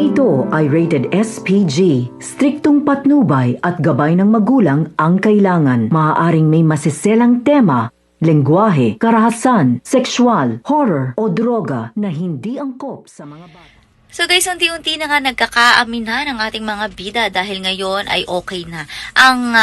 ito ay rated SPG. Striktong patnubay at gabay ng magulang ang kailangan. Maaaring may masiselang tema, lengguwahe, karahasan, sexual, horror o droga na hindi angkop sa mga bata. So guys, unti-unti na nga nagkakaaminan ang ating mga bida dahil ngayon ay okay na ang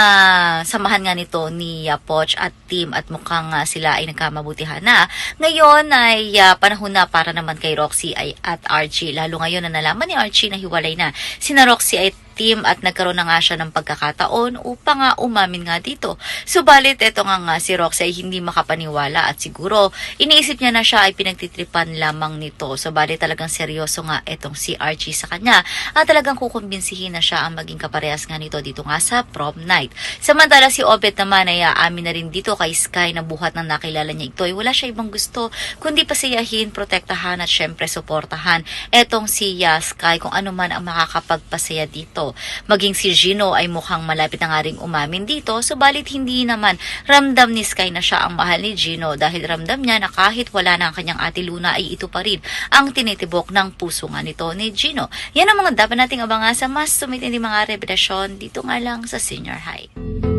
samahan nga nito ni Poch at Tim at mukhang sila ay nagkamabutihan na. Ngayon ay panahon na para naman kay Roxy at Archie. Lalo ngayon na nalaman ni Archie na hiwalay na sina Roxy ay Tim at nagkaroon na nga siya ng pagkakataon upang umamin nga dito. Subalit ito nga si Roxy ay hindi makapaniwala at siguro iniisip niya na siya ay pinagtitripan lamang nito. Subalit talagang seryoso nga itong si Archie sa kanya at talagang kukumbinsihin na siya ang maging kaparehas nga nito dito nga sa prom night. Samantala si Obet naman ay aamin na rin dito kay Sky na buhat ng nakilala niya ito ay wala siya ibang gusto kundi pasayahin, protektahan at syempre suportahan etong si Sky kung ano man ang makakapagpasaya dito. Maging si Gino ay mukhang malapit na nga ring umamin dito, subalit hindi naman ramdam ni Sky na siya ang mahal ni Gino dahil ramdam niya na kahit wala na ang kanyang ate Luna ay ito pa rin ang tinitibok ng puso nga nito ni Gino. Yan ang mga dapat nating abangan sa mas sumitinding mga revelasyon dito nga lang sa Senior High.